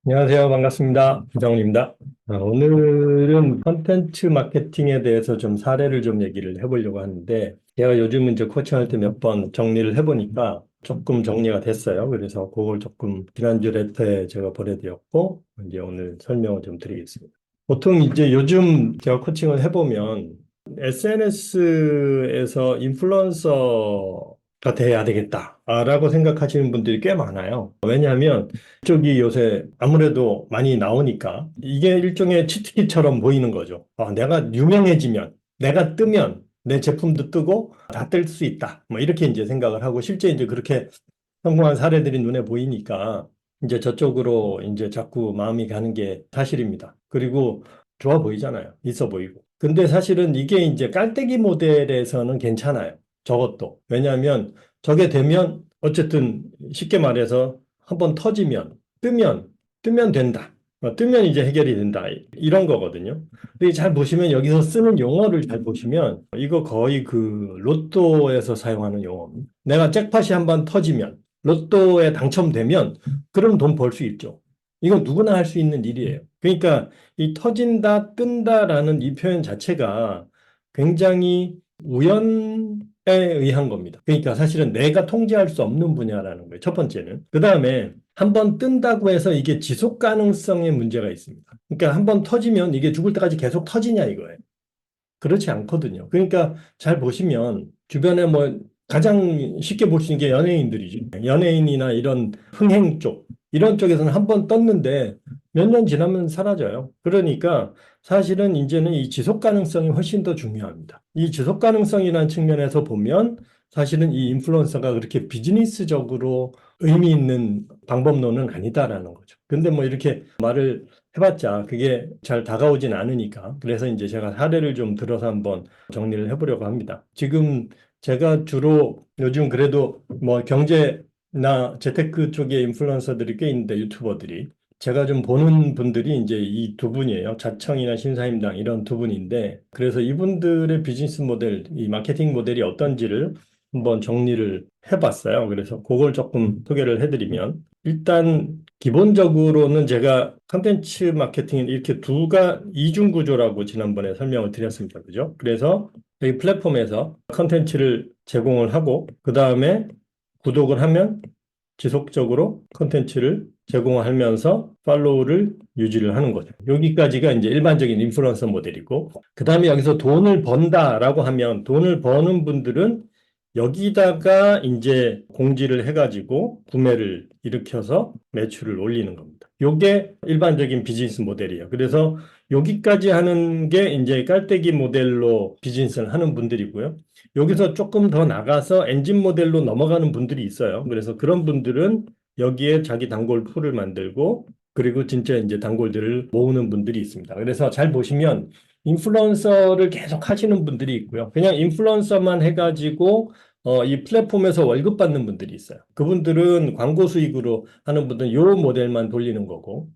안녕하세요. 반갑습니다. 이정훈입니다. 오늘은 컨텐츠 마케팅에 대해서 좀 사례를 좀 얘기를 해보려고 하는데, 제가 요즘 이제 코칭할 때 몇 번 정리를 해보니까 조금 정리가 됐어요. 그래서 그걸 조금 지난주 레터에 제가 보내드렸고, 이제 오늘 설명을 좀 드리겠습니다. 보통 이제 요즘 제가 코칭을 해보면 SNS에서 인플루언서가 돼야 되겠다라고 생각하시는 분들이 꽤 많아요. 왜냐하면 이쪽이 요새 아무래도 많이 나오니까 이게 일종의 치트키처럼 보이는 거죠. 내가 유명해지면, 내가 뜨면 내 제품도 뜨고 다 뜰 수 있다. 뭐 이렇게 이제 생각을 하고 실제 이제 그렇게 성공한 사례들이 눈에 보이니까 이제 저쪽으로 이제 자꾸 마음이 가는 게 사실입니다. 그리고 좋아 보이잖아요. 있어 보이고. 근데 사실은 이게 이제 깔때기 모델에서는 괜찮아요. 저것도. 왜냐하면 저게 되면 어쨌든 쉽게 말해서 한번 터지면 뜨면 된다. 뜨면 이제 해결이 된다. 이런 거거든요. 근데 잘 보시면 여기서 쓰는 용어를 잘 보시면 이거 거의 그 로또에서 사용하는 용어입니다. 내가 잭팟이 한번 터지면 로또에 당첨되면 그럼 돈 벌 수 있죠. 이건 누구나 할 수 있는 일이에요. 그러니까 이 터진다, 뜬다라는 이 표현 자체가 굉장히 우연에 의한 겁니다. 그러니까 사실은 내가 통제할 수 없는 분야라는 거예요. 첫 번째는. 그 다음에 한번 뜬다고 해서 이게 지속 가능성에 문제가 있습니다. 그러니까 한번 터지면 이게 죽을 때까지 계속 터지냐 이거예요. 그렇지 않거든요. 그러니까 잘 보시면 주변에 뭐 가장 쉽게 볼 수 있는 게 연예인들이죠. 연예인이나 이런 흥행 쪽, 이런 쪽에서는 한번 떴는데 몇 년 지나면 사라져요. 그러니까 사실은 이제는 이 지속 가능성이 훨씬 더 중요합니다. 이 지속 가능성이라는 측면에서 보면 사실은 이 인플루언서가 그렇게 비즈니스적으로 의미 있는 방법론은 아니다라는 거죠. 근데 뭐 이렇게 말을 해봤자 그게 잘 다가오진 않으니까. 그래서 이제 제가 사례를 좀 들어서 한번 정리를 해보려고 합니다. 지금 제가 주로 요즘 그래도 뭐 경제나 재테크 쪽에 인플루언서들이 꽤 있는데 유튜버들이 제가 좀 보는 분들이 이제 이 두 분이에요. 자청이나 신사임당 이런 두 분인데 그래서 이분들의 비즈니스 모델, 이 마케팅 모델이 어떤지를 한번 정리를 해봤어요. 그래서 그걸 조금 소개를 해드리면 일단 기본적으로는 제가 컨텐츠 마케팅은 이렇게 이중 구조라고 지난번에 설명을 드렸습니다. 그죠? 그래서 이 플랫폼에서 컨텐츠를 제공을 하고 그 다음에 구독을 하면 지속적으로 컨텐츠를 제공하면서 팔로우를 유지를 하는 거죠. 여기까지가 이제 일반적인 인플루언서 모델이고, 그 다음에 여기서 돈을 번다라고 하면 돈을 버는 분들은 여기다가 이제 공지를 해가지고 구매를 일으켜서 매출을 올리는 겁니다. 요게 일반적인 비즈니스 모델이에요. 그래서 여기까지 하는 게 이제 깔때기 모델로 비즈니스를 하는 분들이고요. 여기서 조금 더 나가서 엔진 모델로 넘어가는 분들이 있어요. 그래서 그런 분들은 여기에 자기 단골 풀을 만들고 그리고 진짜 이제 단골들을 모으는 분들이 있습니다. 그래서 잘 보시면 인플루언서를 계속 하시는 분들이 있고요. 그냥 인플루언서만 해가지고 이 플랫폼에서 월급 받는 분들이 있어요. 그분들은 광고 수익으로 하는 분들은 이 모델만 돌리는 거고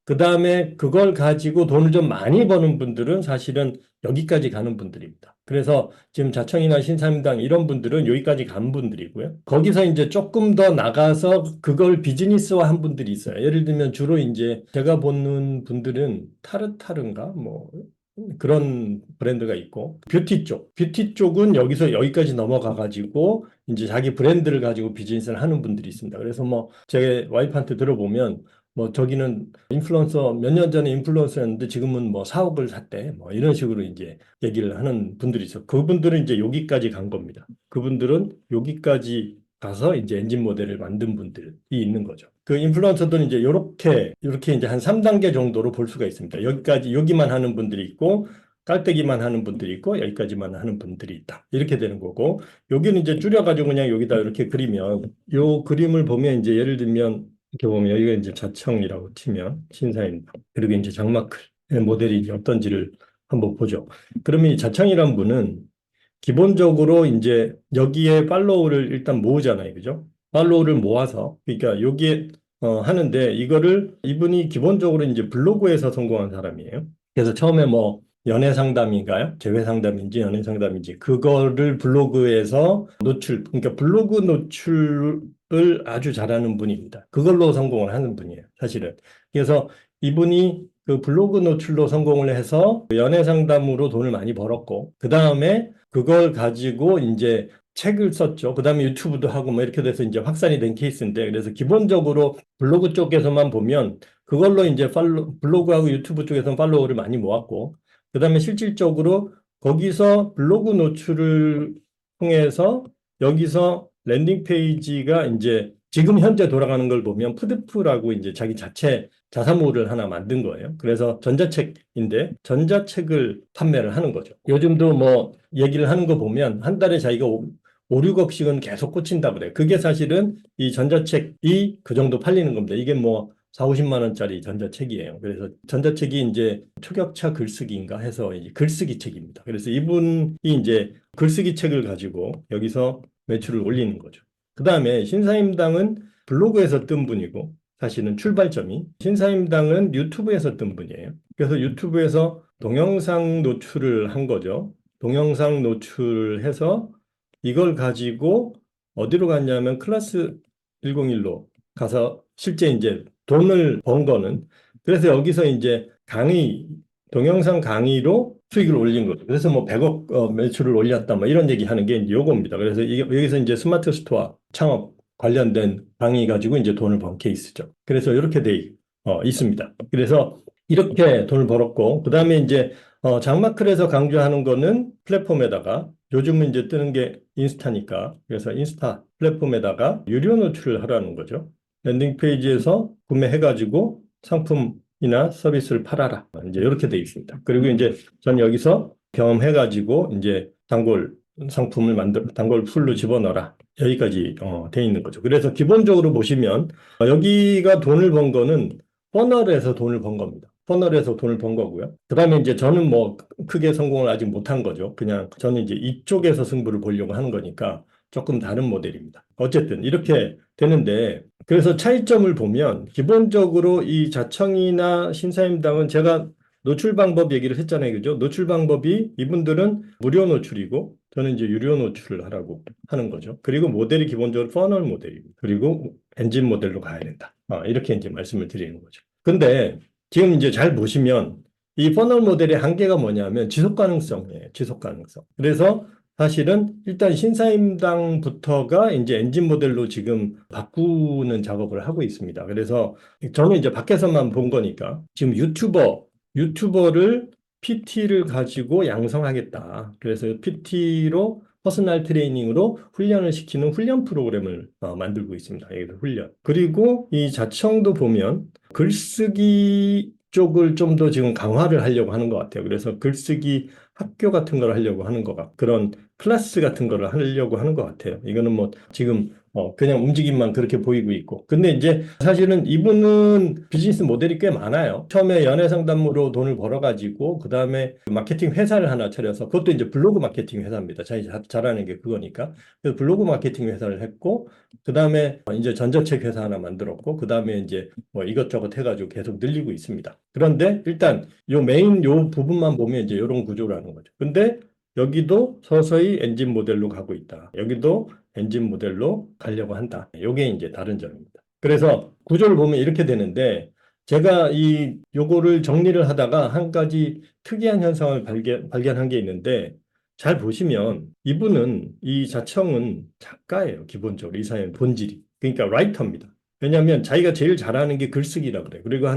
그 다음에 그걸 가지고 돈을 좀 많이 버는 분들은 사실은 여기까지 가는 분들입니다. 그래서 지금 자청이나 신사임당 이런 분들은 여기까지 간 분들이고요. 거기서 이제 조금 더 나가서 그걸 비즈니스화 한 분들이 있어요. 예를 들면 주로 이제 제가 보는 분들은 타르타르인가 뭐 그런 브랜드가 있고 뷰티 쪽은 여기서 여기까지 넘어가 가지고 이제 자기 브랜드를 가지고 비즈니스를 하는 분들이 있습니다. 그래서 뭐 제 와이프한테 들어보면 뭐 저기는 인플루언서 몇 년 전에 인플루언서였는데 지금은 뭐 4억을 샀대. 뭐 이런 식으로 이제 얘기를 하는 분들이 있어. 그분들은 이제 여기까지 간 겁니다. 그분들은 여기까지 가서 이제 엔진 모델을 만든 분들이 있는 거죠. 그 인플루언서들은 이제 요렇게 이제 한 3단계 정도로 볼 수가 있습니다. 여기까지 여기만 하는 분들이 있고 깔때기만 하는 분들이 있고 여기까지만 하는 분들이 있다. 이렇게 되는 거고 여기는 이제 줄여가지고 그냥 여기다 이렇게 그리면 요 그림을 보면 이제 예를 들면 이렇게 보면 여기가 이제 자청이라고 치면 신사임당 그리고 이제 장마클의 모델이 이제 어떤지를 한번 보죠. 그러면 이 자청이란 분은 기본적으로 이제 여기에 팔로우를 일단 모으잖아요. 그죠? 팔로우를 모아서 그러니까 여기에 하는데 이거를 이분이 기본적으로 이제 블로그에서 성공한 사람이에요. 그래서 처음에 뭐 연애 상담인가요? 재회 상담인지 연애 상담인지 그거를 블로그에서 노출 그러니까 블로그 노출 아주 잘하는 분입니다. 그걸로 성공을 하는 분이에요, 사실은. 그래서 이분이 그 블로그 노출로 성공을 해서 연애 상담으로 돈을 많이 벌었고, 그 다음에 그걸 가지고 이제 책을 썼죠. 그 다음에 유튜브도 하고 뭐 이렇게 돼서 이제 확산이 된 케이스인데, 그래서 기본적으로 블로그 쪽에서만 보면 그걸로 이제 블로그하고 유튜브 쪽에서는 팔로워를 많이 모았고, 그 다음에 실질적으로 거기서 블로그 노출을 통해서 여기서 랜딩 페이지가 이제 지금 현재 돌아가는 걸 보면 푸드프라고 이제 자기 자체 자사몰을 하나 만든 거예요. 그래서 전자책인데 전자책을 판매를 하는 거죠. 요즘도 뭐 얘기를 하는 거 보면 한 달에 자기가 6억씩은 계속 꽂힌다 그래요. 그게 사실은 이 전자책이 그 정도 팔리는 겁니다. 이게 뭐 4, 50만 원짜리 전자책이에요. 그래서 전자책이 이제 초격차 글쓰기인가 해서 이제 글쓰기 책입니다. 그래서 이분이 이제 글쓰기 책을 가지고 여기서 매출을 올리는 거죠. 그 다음에 신사임당은 블로그에서 뜬 분이고 사실은 출발점이 신사임당은 유튜브에서 뜬 분이에요. 그래서 유튜브에서 동영상 노출을 한 거죠. 동영상 노출해서 이걸 가지고 어디로 갔냐면 클래스 101로 가서 실제 이제 돈을 번 거는 그래서 여기서 이제 동영상 강의로 수익을 올린 거죠. 그래서 뭐 100억 매출을 올렸다 뭐 이런 얘기 하는 게 이제 요겁니다. 그래서 여기서 이제 스마트 스토어 창업 관련된 강의 가지고 이제 돈을 번 케이스죠. 그래서 이렇게 있습니다. 그래서 이렇게 돈을 벌었고 그다음에 이제 장마클에서 강조하는 거는 플랫폼에다가 요즘은 이제 뜨는 게 인스타니까 그래서 인스타 플랫폼에다가 유료 노출을 하라는 거죠. 랜딩 페이지에서 구매해가지고 상품이나 서비스를 팔아라. 이제 이렇게 돼 있습니다. 그리고 이제 전 여기서 경험해가지고 이제 단골 상품을 단골 풀로 집어넣어라. 여기까지 돼 있는 거죠. 그래서 기본적으로 보시면 여기가 돈을 번 거는 퍼널에서 돈을 번 겁니다. 퍼널에서 돈을 번 거고요. 그다음에 이제 저는 뭐 크게 성공을 아직 못한 거죠. 그냥 저는 이제 이쪽에서 승부를 보려고 하는 거니까 조금 다른 모델입니다. 어쨌든 이렇게 되는데 그래서 차이점을 보면 기본적으로 이 자청이나 신사임당은 제가 노출 방법 얘기를 했잖아요. 그죠? 노출 방법이 이분들은 무료 노출이고 저는 이제 유료 노출을 하라고 하는 거죠. 그리고 모델이 기본적으로 퍼널 모델입니다. 그리고 엔진 모델로 가야 된다. 이렇게 이제 말씀을 드리는 거죠. 근데 지금 이제 잘 보시면 이 퍼널 모델의 한계가 뭐냐면 지속 가능성이에요. 지속 가능성. 그래서 사실은 일단 신사임당부터가 이제 엔진 모델로 지금 바꾸는 작업을 하고 있습니다. 그래서 저는 이제 밖에서만 본 거니까 지금 유튜버를 PT를 가지고 양성하겠다. 그래서 PT로 퍼스널 트레이닝으로 훈련을 시키는 훈련 프로그램을 만들고 있습니다. 여기서 훈련. 그리고 이 자청도 보면 글쓰기 쪽을 좀 더 지금 강화를 하려고 하는 것 같아요. 그래서 글쓰기 학교 같은 걸 하려고 하는 것 같고 그런 클래스 같은 거를 하려고 하는 것 같아요. 이거는 뭐 지금 그냥 움직임만 그렇게 보이고 있고. 근데 이제 사실은 이분은 비즈니스 모델이 꽤 많아요. 처음에 연애 상담으로 돈을 벌어가지고 그다음에 마케팅 회사를 하나 차려서 그것도 이제 블로그 마케팅 회사입니다. 자기 잘하는 게 그거니까. 그래서 블로그 마케팅 회사를 했고 그다음에 이제 전자책 회사 하나 만들었고 그다음에 이제 뭐 이것저것 해가지고 계속 늘리고 있습니다. 그런데 일단 요 부분만 보면 이제 이런 구조라는 거죠. 근데 여기도 서서히 엔진 모델로 가고 있다. 여기도 엔진 모델로 가려고 한다. 이게 이제 다른 점입니다. 그래서 구조를 보면 이렇게 되는데 제가 요거를 정리를 하다가 한 가지 특이한 현상을 발견한 게 있는데 잘 보시면 이분은 이 자청은 작가예요. 기본적으로 이 사람의 본질이. 그러니까 라이터입니다. 왜냐하면 자기가 제일 잘하는 게 글쓰기라 그래. 그리고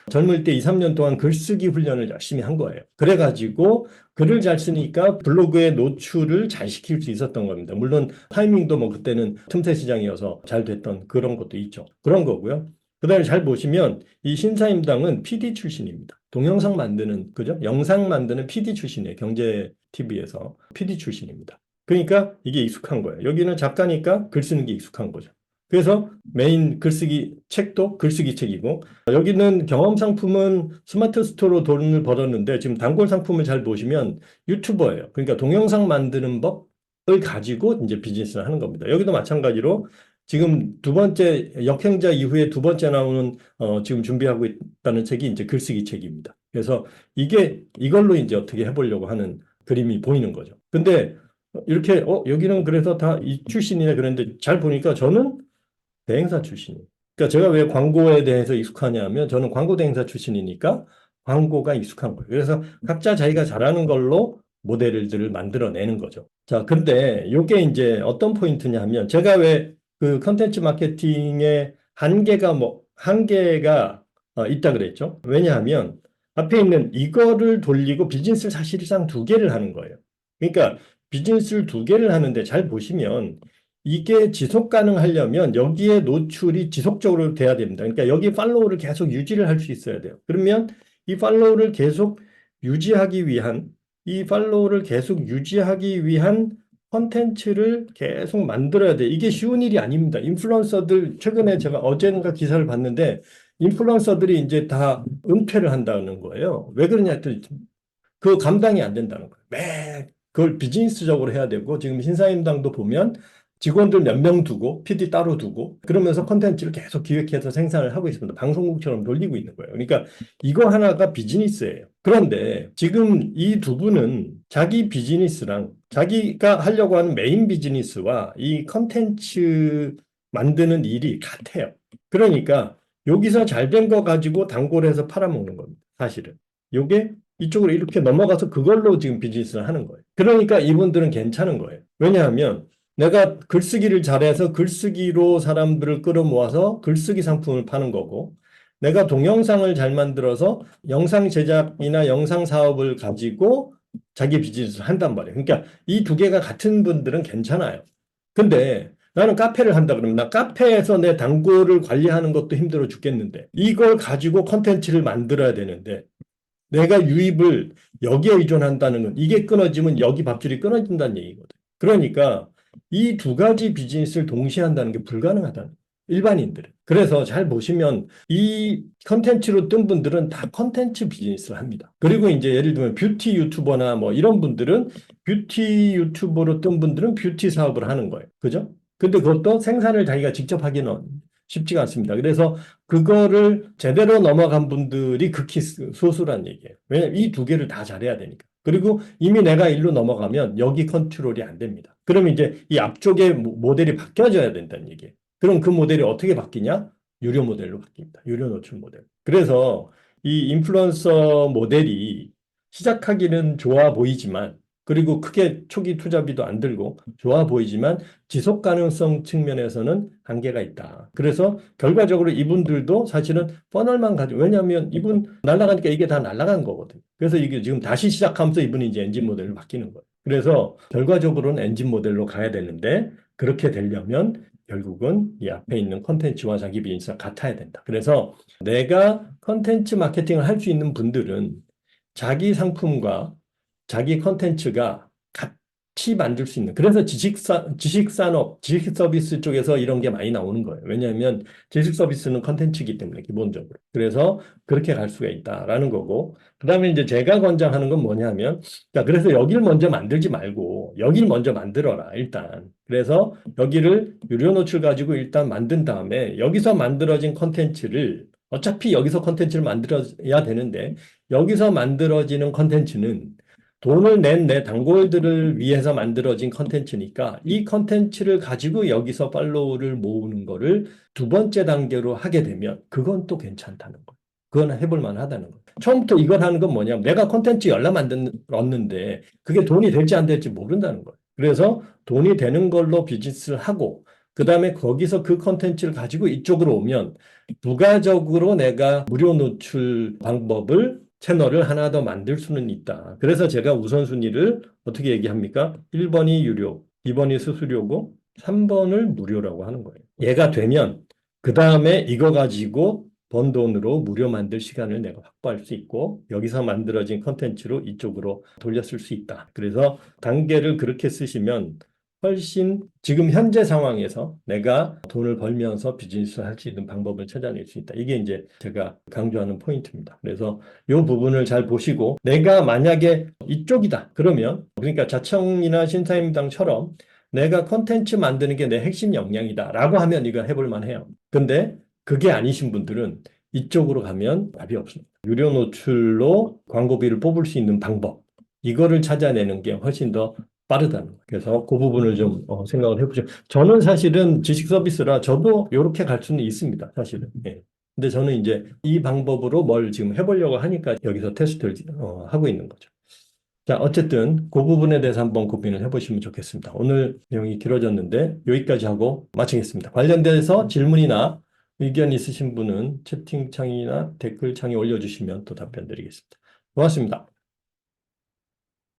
젊을 때 2, 3년 동안 글쓰기 훈련을 열심히 한 거예요. 그래가지고 글을 잘 쓰니까 블로그의 노출을 잘 시킬 수 있었던 겁니다. 물론 타이밍도 뭐 그때는 틈새 시장이어서 잘 됐던 그런 것도 있죠. 그런 거고요. 그다음에 잘 보시면 이 신사임당은 PD 출신입니다. 동영상 만드는 그죠? 영상 만드는 PD 출신이에요. 경제 TV에서 PD 출신입니다. 그러니까 이게 익숙한 거예요. 여기는 작가니까 글 쓰는 게 익숙한 거죠. 그래서 메인 글쓰기 책도 글쓰기 책이고 여기는 경험 상품은 스마트 스토어로 돈을 벌었는데 지금 단골 상품을 잘 보시면 유튜버예요. 그러니까 동영상 만드는 법을 가지고 이제 비즈니스를 하는 겁니다. 여기도 마찬가지로 지금 두 번째 역행자 이후에 두 번째 나오는 지금 준비하고 있다는 책이 이제 글쓰기 책입니다. 그래서 이걸로 이제 어떻게 해보려고 하는 그림이 보이는 거죠. 근데 이렇게 여기는 그래서 다 이 출신이네 그런데 잘 보니까 저는 대행사 출신이에요. 그러니까 제가 왜 광고에 대해서 익숙하냐면 저는 광고 대행사 출신이니까 광고가 익숙한 거예요. 그래서 각자 자기가 잘하는 걸로 모델들을 만들어내는 거죠. 자, 근데 이게 이제 어떤 포인트냐 하면 제가 왜 그 컨텐츠 마케팅의 한계가 있다 그랬죠. 왜냐하면 앞에 있는 이거를 돌리고 비즈니스를 사실상 두 개를 하는 거예요. 그러니까 비즈니스를 두 개를 하는데 잘 보시면 이게 지속 가능하려면 여기에 노출이 지속적으로 돼야 됩니다. 그러니까 여기 팔로우를 계속 유지를 할 수 있어야 돼요. 그러면 이 팔로우를 계속 유지하기 위한 이 팔로우를 계속 유지하기 위한 컨텐츠를 계속 만들어야 돼. 이게 쉬운 일이 아닙니다. 인플루언서들 최근에 제가 어젠가 기사를 봤는데 인플루언서들이 이제 다 은퇴를 한다는 거예요. 왜 그러냐 했더니 그 감당이 안 된다는 거예요. 매 그걸 비즈니스적으로 해야 되고 지금 신사임당도 보면 직원들 몇 명 두고 PD 따로 두고 그러면서 콘텐츠를 계속 기획해서 생산을 하고 있습니다. 방송국처럼 돌리고 있는 거예요. 그러니까 이거 하나가 비즈니스예요. 그런데 지금 이 두 분은 자기 비즈니스랑 자기가 하려고 하는 메인 비즈니스와 이 콘텐츠 만드는 일이 같아요. 그러니까 여기서 잘 된 거 가지고 단골 해서 팔아먹는 겁니다. 사실은. 요게 이쪽으로 이렇게 넘어가서 그걸로 지금 비즈니스를 하는 거예요. 그러니까 이분들은 괜찮은 거예요. 왜냐하면 내가 글쓰기를 잘해서 글쓰기로 사람들을 끌어모아서 글쓰기 상품을 파는 거고, 내가 동영상을 잘 만들어서 영상 제작이나 영상 사업을 가지고 자기 비즈니스를 한단 말이에요. 그러니까 이 두 개가 같은 분들은 괜찮아요. 근데 나는 카페를 한다 그러면 나 카페에서 내 단골을 관리하는 것도 힘들어 죽겠는데 이걸 가지고 컨텐츠를 만들어야 되는데 내가 유입을 여기에 의존한다는 건 이게 끊어지면 여기 밥줄이 끊어진다는 얘기거든. 그러니까 이 두 가지 비즈니스를 동시에 한다는 게 불가능하다는 거예요. 일반인들은. 그래서 잘 보시면 이 컨텐츠로 뜬 분들은 다 컨텐츠 비즈니스를 합니다. 그리고 이제 예를 들면 뷰티 유튜버나 뭐 이런 분들은 뷰티 유튜버로 뜬 분들은 뷰티 사업을 하는 거예요. 그죠? 근데 그것도 생산을 자기가 직접 하기는 쉽지가 않습니다. 그래서 그거를 제대로 넘어간 분들이 극히 소수란 얘기예요. 왜냐하면 이 두 개를 다 잘해야 되니까. 그리고 이미 내가 일로 넘어가면 여기 컨트롤이 안 됩니다. 그러면 이제 이 앞쪽에 모델이 바뀌어져야 된다는 얘기예요. 그럼 그 모델이 어떻게 바뀌냐? 유료 모델로 바뀝니다. 유료 노출 모델. 그래서 이 인플루언서 모델이 시작하기는 좋아 보이지만 그리고 크게 초기 투자비도 안 들고 좋아 보이지만 지속 가능성 측면에서는 한계가 있다. 그래서 결과적으로 이분들도 사실은 퍼널만 가지고 왜냐하면 이분 날아가니까 이게 다 날아간 거거든. 그래서 이게 지금 다시 시작하면서 이분이 이제 엔진 모델로 바뀌는 거예요. 그래서 결과적으로는 엔진 모델로 가야 되는데 그렇게 되려면 결국은 이 앞에 있는 컨텐츠와 자기 비즈니스가 같아야 된다. 그래서 내가 컨텐츠 마케팅을 할 수 있는 분들은 자기 상품과 자기 컨텐츠가 같이 만들 수 있는. 그래서 지식산업, 지식 서비스 쪽에서 이런 게 많이 나오는 거예요. 왜냐하면 지식 서비스는 컨텐츠이기 때문에 기본적으로. 그래서 그렇게 갈 수가 있다라는 거고. 그 다음에 이제 제가 권장하는 건 뭐냐면, 자, 그래서 여기를 먼저 만들지 말고 여기를 먼저 만들어라, 일단. 그래서 여기를 유료 노출 가지고 일단 만든 다음에 여기서 만들어진 컨텐츠를 어차피 여기서 컨텐츠를 만들어야 되는데 여기서 만들어지는 컨텐츠는 돈을 낸 내 단골들을 위해서 만들어진 컨텐츠니까 이 컨텐츠를 가지고 여기서 팔로우를 모으는 거를 두 번째 단계로 하게 되면 그건 또 괜찮다는 거예요. 그건 해볼 만하다는 거예요. 처음부터 이걸 하는 건 뭐냐면 내가 컨텐츠 열라 만들었는데 그게 돈이 될지 안 될지 모른다는 거예요. 그래서 돈이 되는 걸로 비즈니스를 하고 그 다음에 거기서 그 컨텐츠를 가지고 이쪽으로 오면 부가적으로 내가 무료 노출 방법을 채널을 하나 더 만들 수는 있다. 그래서 제가 우선순위를 어떻게 얘기합니까? 1번이 유료, 2번이 수수료고 3번을 무료라고 하는 거예요. 얘가 되면 그 다음에 이거 가지고 번 돈으로 무료 만들 시간을 내가 확보할 수 있고 여기서 만들어진 컨텐츠로 이쪽으로 돌렸을 수 있다. 그래서 단계를 그렇게 쓰시면 훨씬 지금 현재 상황에서 내가 돈을 벌면서 비즈니스를 할 수 있는 방법을 찾아낼 수 있다. 이게 이제 제가 강조하는 포인트입니다. 그래서 이 부분을 잘 보시고 내가 만약에 이쪽이다. 그러면 그러니까 자청이나 신사임당처럼 내가 컨텐츠 만드는 게 내 핵심 역량이다. 라고 하면 이거 해볼 만해요. 근데 그게 아니신 분들은 이쪽으로 가면 답이 없습니다. 유료 노출로 광고비를 뽑을 수 있는 방법. 이거를 찾아내는 게 훨씬 더 빠르다는 거예요. 그래서 그 부분을 좀 생각을 해보죠. 저는 사실은 지식 서비스라 저도 이렇게 갈 수는 있습니다. 사실은. 예. 근데 저는 이제 이 방법으로 뭘 지금 해보려고 하니까 여기서 테스트를 하고 있는 거죠. 자, 어쨌든 그 부분에 대해서 한번 고민을 해보시면 좋겠습니다. 오늘 내용이 길어졌는데 여기까지 하고 마치겠습니다. 관련돼서 질문이나 의견 있으신 분은 채팅창이나 댓글창에 올려주시면 또 답변 드리겠습니다. 고맙습니다.